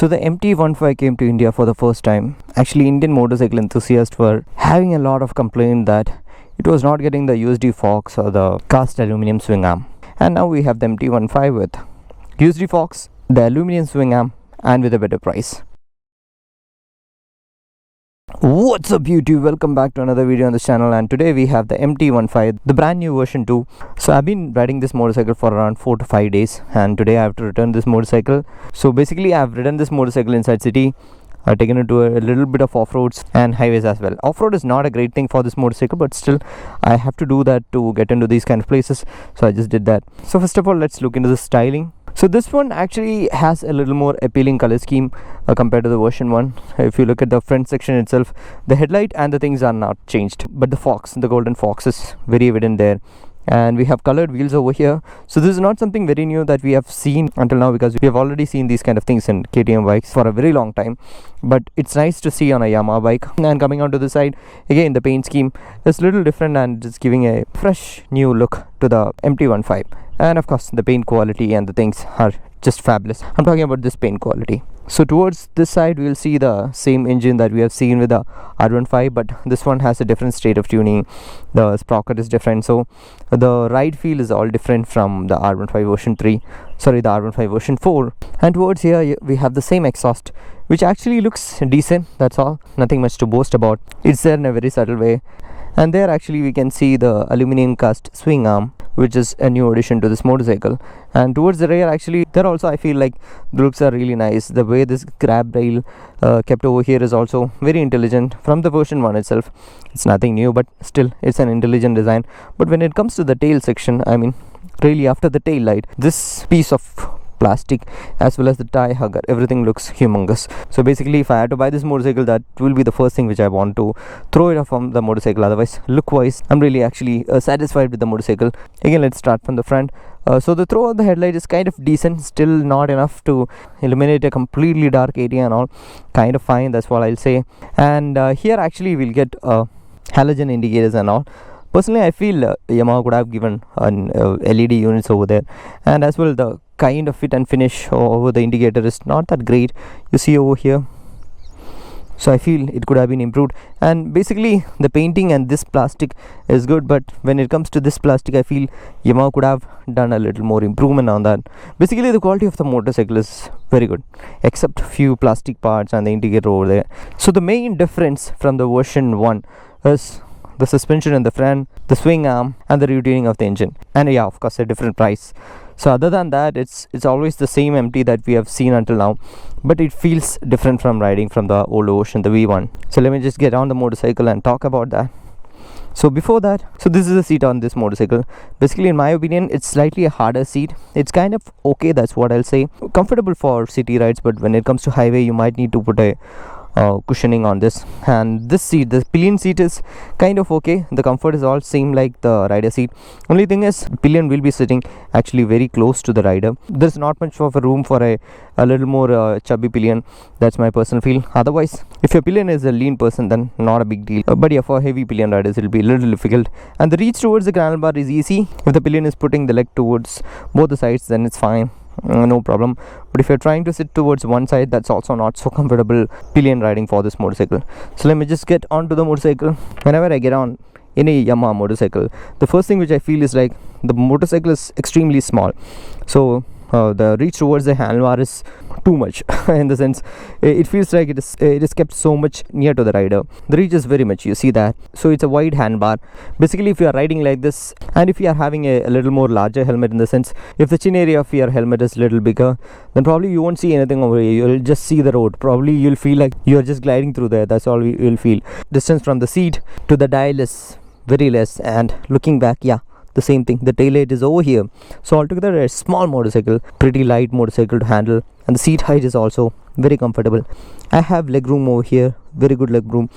So the MT-15 came to India for the first time. Actually, Indian motorcycle enthusiasts were having a lot of complaint that it was not getting the USD forks or the cast aluminum swing arm. And now we have the MT-15 with USD forks, the aluminum swing arm, and with a better price. What's up YouTube, welcome back to another video on this channel, and today we have the MT-15, the brand new version 2. So I've been riding this motorcycle for around 4 to 5 days, and today I have to return this motorcycle. So basically I've ridden this motorcycle inside city. I've taken it to a little bit of off-roads and highways as well. Off-road is not a great thing for this motorcycle, but still I have to do that to get into these kind of places, so I just did that. So first of all, let's look into the styling. So this one actually has a little more appealing color scheme compared to the version 1. If you look at the front section itself, the headlight and the things are not changed, but the fox, the golden fox, is very evident there. And we have colored wheels over here. So this is not something very new that we have seen until now, because we have already seen these kind of things in KTM bikes for a very long time, but it's nice to see on a Yamaha bike. And coming onto the side, again the paint scheme is a little different and it's giving a fresh new look to the MT-15. And of course the paint quality and the things are just fabulous. I'm talking about this paint quality. So towards this side we'll see the same engine that we have seen with the R15, but this one has a different state of tuning. The sprocket is different, so the ride feel is all different from the R15 version 3, sorry, the R15 version 4. And towards here we have the same exhaust, which actually looks decent, that's all, nothing much to boast about. It's there in a very subtle way. And there actually we can see the aluminum cast swing arm, which is a new addition to this motorcycle. And towards the rear, actually there also I feel like the looks are really nice. The way this grab rail kept over here is also very intelligent from the version 1 itself. It's nothing new, but still it's an intelligent design. But when it comes to the tail section, I mean really after the tail light, this piece of plastic as well as the tie hugger, everything looks humongous. So basically if I had to buy this motorcycle, that will be the first thing which I want to throw it off from the motorcycle. Otherwise, look wise, I'm really actually satisfied with the motorcycle. Again, let's start from the front. So the throw of the headlight is kind of decent, still not enough to illuminate a completely dark area and all, kind of fine, that's what I'll say. And here actually we'll get halogen indicators and all. Personally, I feel Yamaha could have given an LED units over there, and as well the kind of fit and finish over the indicator is not that great, you see over here. So I feel it could have been improved. And basically the painting and this plastic is good, but when it comes to this plastic, I feel Yamaha could have done a little more improvement on that. Basically the quality of the motorcycle is very good, except few plastic parts and the indicator over there. So the main difference from the version 1 is the suspension in the front, the swing arm, and the retuning of the engine, and yeah, of course a different price. So other than that, it's always the same MT that we have seen until now, but it feels different from riding from the old version, the V1. So let me just get on the motorcycle and talk about that. So before that, so this is the seat on this motorcycle. Basically in my opinion, it's slightly a harder seat. It's kind of okay, that's what I'll say. Comfortable for city rides, but when it comes to highway, you might need to put a cushioning on this. And this seat, the pillion seat, is kind of okay. The comfort is all same like the rider seat. Only thing is pillion will be sitting actually very close to the rider. There's not much of a room for a little more chubby pillion. That's my personal feel. Otherwise, if your pillion is a lean person, then not a big deal, but yeah, for heavy pillion riders it will be a little difficult. And the reach towards the crank bar is easy. If the pillion is putting the leg towards both the sides, then it's fine, no problem. But if you're trying to sit towards one side, that's also not so comfortable pillion riding for this motorcycle. So let me just get onto the motorcycle. Whenever I get on any Yamaha motorcycle, the first thing which I feel is like the motorcycle is extremely small. So the reach towards the handlebar is too much in the sense it feels like it is kept so much near to the rider. The reach is very much, you see that. So it's a wide handbar. Basically if you are riding like this, and if you are having a little more larger helmet, in the sense if the chin area of your helmet is little bigger, then probably you won't see anything over here. You'll just see the road. Probably you'll feel like you're just gliding through there, that's all you'll feel. Distance from the seat to the dial is very less, and looking back, yeah, the same thing, the taillight is over here. So altogether a small motorcycle, pretty light motorcycle to handle, and the seat height is also very comfortable. I have leg room over here, very good leg room.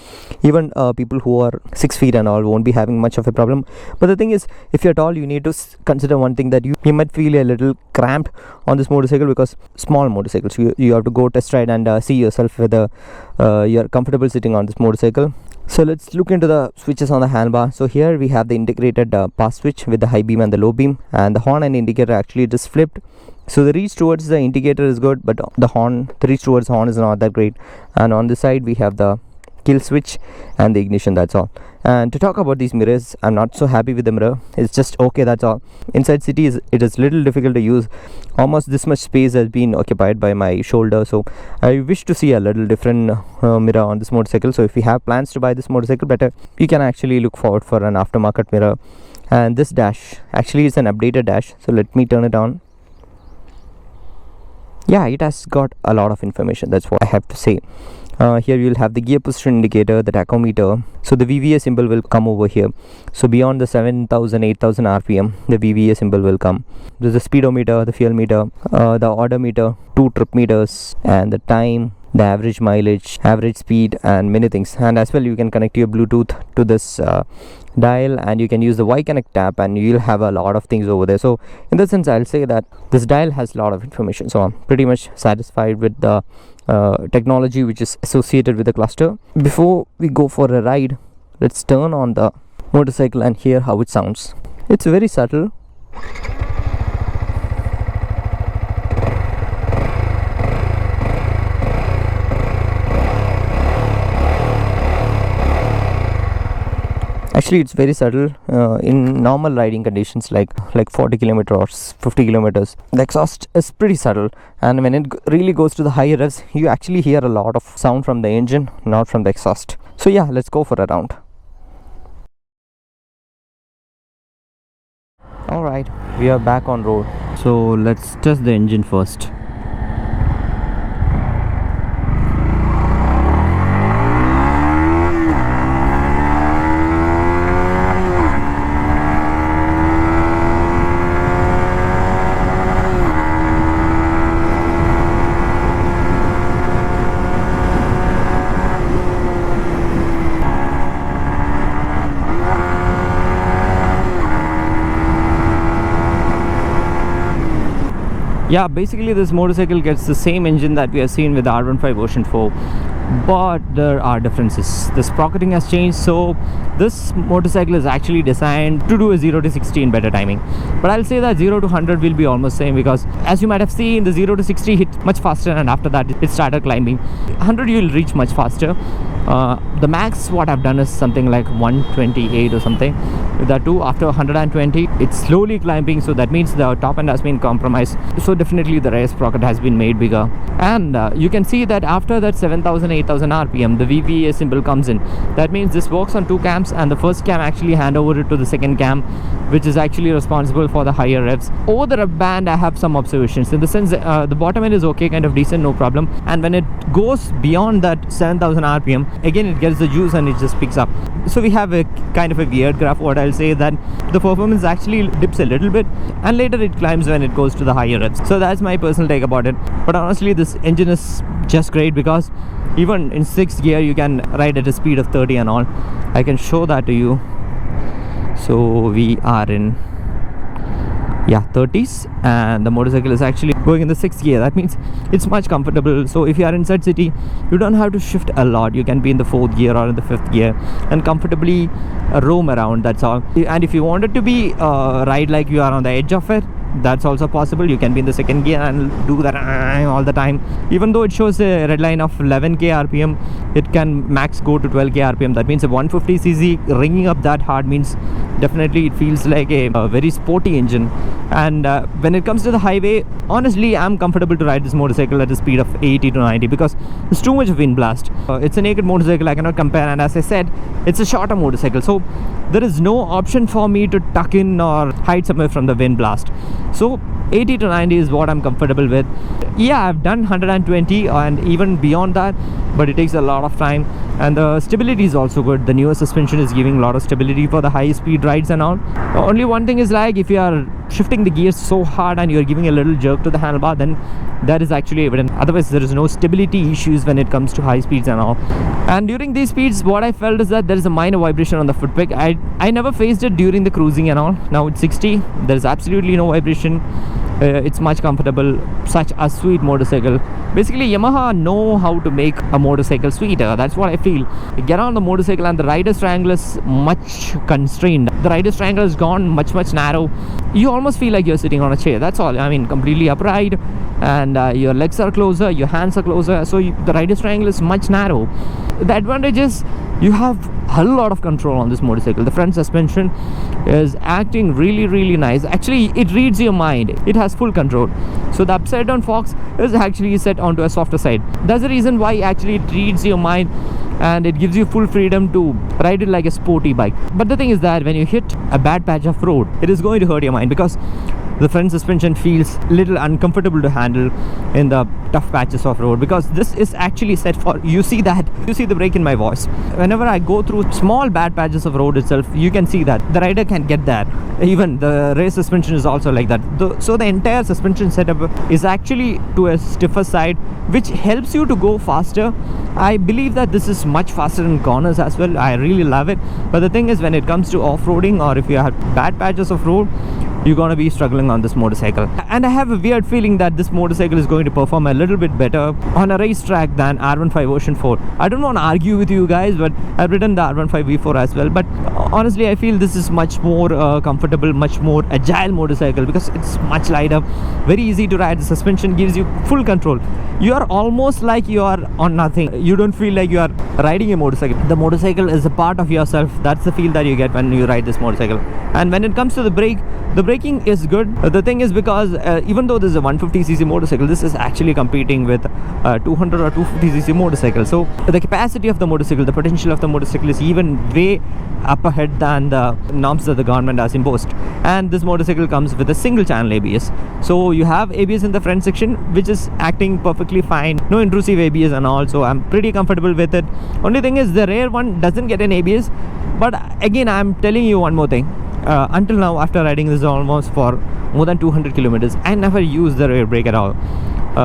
Even people who are 6 feet and all won't be having much of a problem. But the thing is, if you're tall, you need to consider one thing, that you might feel a little cramped on this motorcycle, because small motorcycles, you have to go test ride and see yourself whether you're comfortable sitting on this motorcycle. So let's look into the switches on the handbar. So here we have the integrated pass switch with the high beam and the low beam, and the horn and indicator actually just flipped. So the reach towards the indicator is good, but the reach towards the horn is not that great. And on this side we have the kill switch and the ignition, that's all. And to talk about these mirrors, I'm not so happy with the mirror. It's just okay, that's all. Inside city it is little difficult to use. Almost this much space has been occupied by my shoulder, so I wish to see a little different mirror on this motorcycle. So if you have plans to buy this motorcycle, better you can actually look forward for an aftermarket mirror. And this dash actually is an updated dash, so let me turn it on. Yeah, it has got a lot of information, that's what I have to say. Here you will have the gear position indicator, the tachometer. So the VVA symbol will come over here. So beyond the 7000 8000 rpm, the VVA symbol will come. There's the speedometer, the fuel meter, the odometer, 2 trip meters, and the time, the average mileage, average speed, and many things. And as well, you can connect your Bluetooth to this dial, and you can use the Y Connect app, and you'll have a lot of things over there. So in that sense, I'll say that this dial has a lot of information. So I'm pretty much satisfied with the technology which is associated with the cluster. Before we go for a ride, let's turn on the motorcycle and hear how it sounds. It's very subtle. Actually, it's very subtle in normal riding conditions, like 40 kilometers or 50 kilometers. The exhaust is pretty subtle, and when it really goes to the higher revs, you actually hear a lot of sound from the engine, not from the exhaust. So yeah, let's go for a round. Alright, we are back on road. So let's test the engine first. Yeah, basically this motorcycle gets the same engine that we have seen with the R15 version 4, but there are differences. The sprocketing has changed, so this motorcycle is actually designed to do a 0 to 60 in better timing. But I'll say that 0 to 100 will be almost same, because as you might have seen, the 0 to 60 hit much faster, and after that it started climbing. 100 you will reach much faster. The max what I've done is something like 128 or something. With that too, after 120 it's slowly climbing, so that means the top end has been compromised. So definitely the rear sprocket has been made bigger, and you can see that after that 7000 8000 rpm, the VVA symbol comes in. That means this works on 2 cams, and the first cam actually hand over it to the second cam, which is actually responsible for the higher revs. Over the rev band, I have some observations. In the sense, the bottom end is okay, kind of decent, no problem. And when it goes beyond that 7000 rpm, again it gets the juice and it just picks up. So we have a kind of a weird graph. What I'll say that the performance actually dips a little bit, and later it climbs when it goes to the higher revs. So that's my personal take about it. But honestly, this engine is just great, because even in 6th gear you can ride at a speed of 30 and all. I can show that to you. So we are in 30s, and the motorcycle is actually going in the 6th gear. That means it's much comfortable. So if you are inside city, you don't have to shift a lot. You can be in the 4th gear or in the 5th gear and comfortably roam around, that's all. And if you wanted to be ride like you are on the edge of it, that's also possible. You can be in the 2nd gear and do that all the time. Even though it shows a red line of 11k rpm, it can max go to 12k rpm. That means a 150cc ringing up that hard means definitely it feels like a very sporty engine. And when it comes to the highway, honestly I'm comfortable to ride this motorcycle at a speed of 80 to 90, because it's too much wind blast. It's a naked motorcycle, I cannot compare, and as I said, it's a shorter motorcycle, so there is no option for me to tuck in or hide somewhere from the wind blast. So 80 to 90 is what I'm comfortable with. Yeah, I've done 120 and even beyond that, but it takes a lot of time, and the stability is also good. The newer suspension is giving a lot of stability for the high speed rides and all. Only one thing is, like, if you are shifting the gears so hard and you're giving a little jerk to the handlebar, then that is actually evident. Otherwise there is no stability issues when it comes to high speeds and all. And during these speeds, what I felt is that there is a minor vibration on the foot peg. I never faced it during the cruising and all. Now it's 60, there is absolutely no vibration. It's much comfortable, such a sweet motorcycle. Basically, Yamaha know how to make a motorcycle sweeter. That's what I feel. You get on the motorcycle and the rider's triangle is much constrained. The rider's triangle is gone, much narrow. You almost feel like you're sitting on a chair. That's all. I mean, completely upright, and your legs are closer, your hands are closer, so the rider's triangle is much narrow. The advantage is you have a lot of control on this motorcycle. The front suspension is acting really nice. Actually, it reads your mind. It has full control. So the upside down forks is actually set onto a softer side. That's the reason why actually it reads your mind, and it gives you full freedom to ride it like a sporty bike. But the thing is that when you hit a bad patch of road, it is going to hurt your mind, because the front suspension feels little uncomfortable to handle in the tough patches of road, because this is actually set for, you see the break in my voice. Whenever I go through small bad patches of road itself, you can see that the rider can get that. Even the race suspension is also like that. So the entire suspension setup is actually to a stiffer side, which helps you to go faster. I believe that this is much faster in corners as well. I really love it. But the thing is, when it comes to off-roading, or if you have bad patches of road, you're gonna be struggling on this motorcycle. And I have a weird feeling that this motorcycle is going to perform a little bit better on a racetrack than R15 version 4. I don't want to argue with you guys, but I've ridden the R15 V4 as well. But honestly, I feel this is much more comfortable, much more agile motorcycle, because it's much lighter, very easy to ride. The suspension gives you full control. You are almost like you are on nothing. You don't feel like you are riding a motorcycle. The motorcycle is a part of yourself. That's the feel that you get when you ride this motorcycle. And when it comes to the braking is good. The thing is, because even though this is a 150cc motorcycle, this is actually competing with 200 or 250cc motorcycle. So the capacity of the motorcycle, the potential of the motorcycle is even way up ahead than the norms that the government has imposed. And this motorcycle comes with a single channel ABS. So you have ABS in the front section, which is acting perfectly fine. No intrusive ABS and all, so I'm pretty comfortable with it. Only thing is, the rear one doesn't get an ABS. But again, I'm telling you one more thing. Until now, after riding this almost for more than 200 kilometers, I never used the rear brake at all.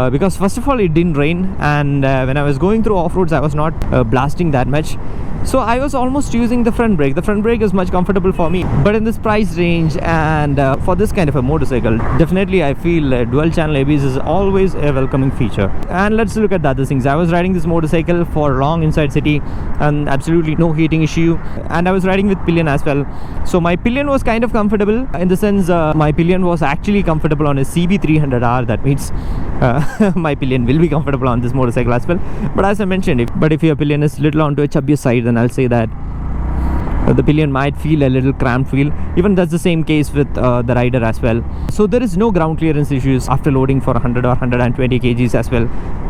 Because first of all, it didn't rain, and when I was going through off-roads, I was not blasting that much. So I was almost using the front brake. The front brake is much comfortable for me. But in this price range, and for this kind of a motorcycle, definitely I feel dual channel ABS is always a welcoming feature. And let's look at the other things. I was riding this motorcycle for long inside city, and absolutely no heating issue. And I was riding with pillion as well. So my pillion was kind of comfortable, in the sense my pillion was actually comfortable on a CB300R. That means my pillion will be comfortable on this motorcycle as well. But as I mentioned, if your pillion is little onto a chubby side, then I'll say that the pillion might feel a little cramped feel. Even that's the same case with the rider as well. So there is no ground clearance issues after loading for 100 or 120 kgs as well.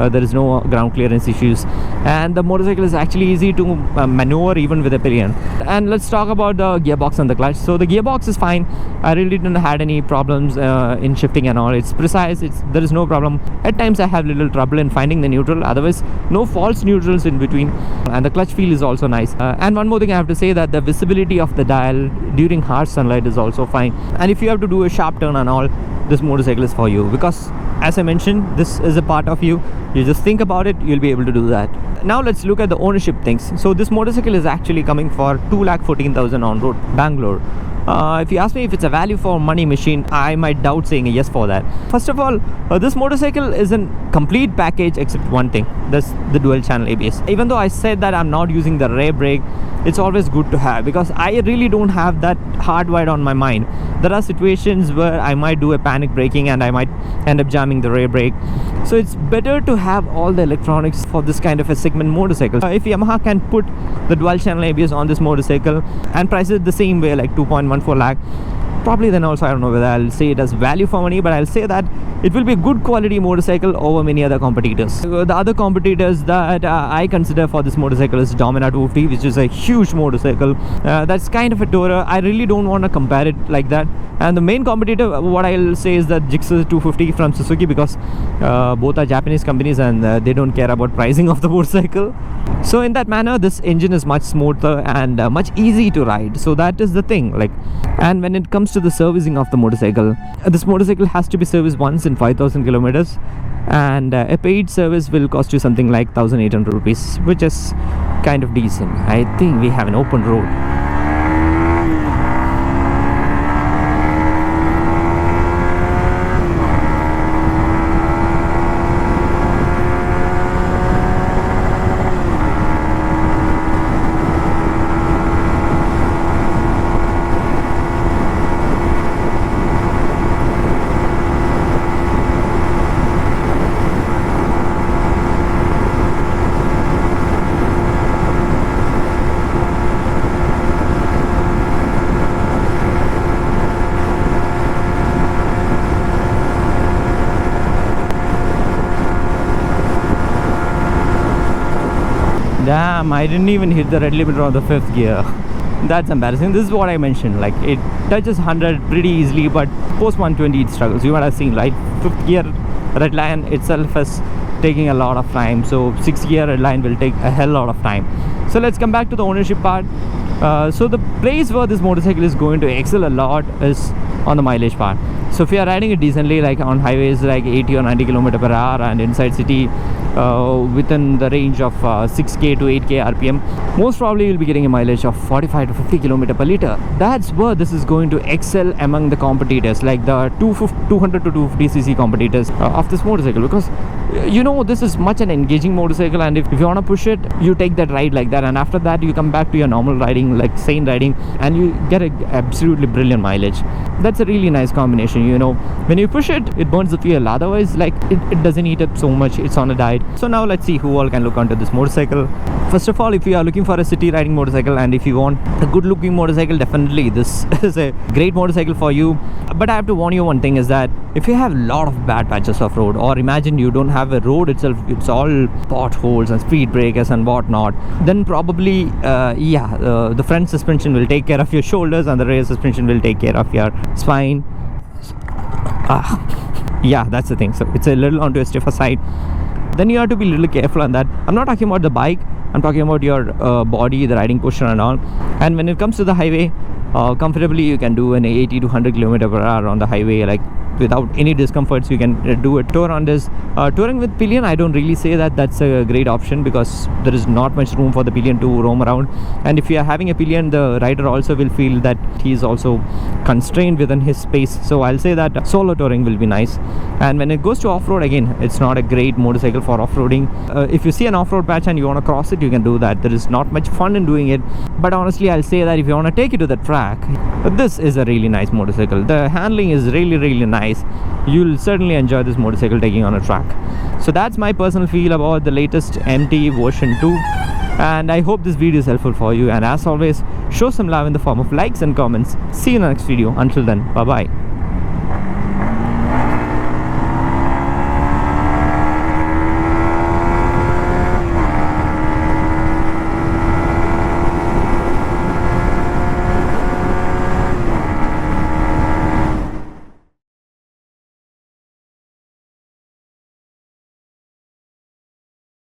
There is no ground clearance issues, and the motorcycle is actually easy to maneuver even with a pillion. And let's talk about the gearbox and the clutch. So the gearbox is fine. I really didn't had any problems in shifting and all. It's precise. There is no problem. At times I have little trouble in finding the neutral. Otherwise, no false neutrals in between. And the clutch feel is also nice. And one more thing I have to say, that the visibility of the dial during harsh sunlight is also fine. And if you have to do a sharp turn and all, this motorcycle is for you, because as I mentioned, this is a part of you. You just think about it, you'll be able to do that. Now let's look at the ownership things. So this motorcycle is actually coming for 2,14,000 on road, Bangalore. If you ask me if it's a value for money machine, I might doubt saying a yes for that. First of all, this motorcycle is a complete package except one thing. That's the dual channel ABS. Even though I said that I'm not using the rear brake, it's always good to have, because I really don't have that hardwired on my mind. There are situations where I might do a panic braking and I might end up jamming the rear brake. So it's better to have all the electronics for this kind of a segment motorcycle. If Yamaha can put the dual channel ABS on this motorcycle and price it the same way, like 2.14 lakh, probably then also I don't know whether I'll say it as value for money, but I'll say that it will be a good quality motorcycle over many other competitors. The other competitors that I consider for this motorcycle is Dominar 250, which is a huge motorcycle. That's kind of a tourer. I really don't want to compare it like that. And the main competitor, what I'll say, is the Gixxer 250 from Suzuki, because both are Japanese companies and they don't care about pricing of the motorcycle. So in that manner, this engine is much smoother and much easy to ride. So that is the thing. And when it comes to the servicing of the motorcycle, this motorcycle has to be serviced once in 5,000 kilometers, and a paid service will cost you something like 1,800 rupees, which is kind of decent. I think we have an open road. Damn, I didn't even hit the red limiter on the 5th gear. That's embarrassing. This is what I mentioned, like it touches 100 pretty easily, but post 120 it struggles. You might have seen, right? 5th gear red line itself is taking a lot of time, so 6th gear red line will take a hell lot of time. So let's come back to the ownership part. So the place where this motorcycle is going to excel a lot is on the mileage part. So if you are riding it decently, like on highways like 80 or 90 km/h and inside city within the range of 6k to 8k rpm, most probably you'll be getting a mileage of 45 to 50 km/L. That's where this is going to excel among the competitors, like the 200 to 250cc competitors of this motorcycle, because you know this is much an engaging motorcycle, and if you want to push it, you take that ride like that, and after that you come back to your normal riding, like sane riding, and you get a absolutely brilliant mileage. That's a really nice combination. You know, when you push it, it burns the fuel, otherwise like it doesn't eat up so much. It's on a diet. So now let's see who all can look onto this motorcycle. First of all, if you are looking for a city riding motorcycle, and if you want a good looking motorcycle, definitely this is a great motorcycle for you. But I have to warn you one thing, is that if you have a lot of bad patches of road, or imagine you don't have a road itself, it's all potholes and speed breakers and whatnot, then probably the front suspension will take care of your shoulders and the rear suspension will take care of your spine. Yeah, that's the thing. So it's a little onto a stiffer side. Then you have to be a little careful on that. I'm not talking about the bike, I'm talking about your body, the riding posture and all. And when it comes to the highway, comfortably you can do an 80 to 100 km/h on the highway, like without any discomforts. You can do a tour on this. Touring with pillion, I don't really say that that's a great option, because there is not much room for the pillion to roam around, and if you are having a pillion, the rider also will feel that he is also constrained within his space. So I'll say that solo touring will be nice. And when it goes to off-road, again, it's not a great motorcycle for off-roading. If you see an off-road patch and you want to cross it, you can do that. There is not much fun in doing it, but honestly I'll say that if you want to take it to the track, this is a really nice motorcycle. The handling is really nice. You'll certainly enjoy this motorcycle taking on a track. So that's my personal feel about the latest MT version 2, and I hope this video is helpful for you. And as always, show some love in the form of likes and comments. See you in the next video. Until then, bye bye.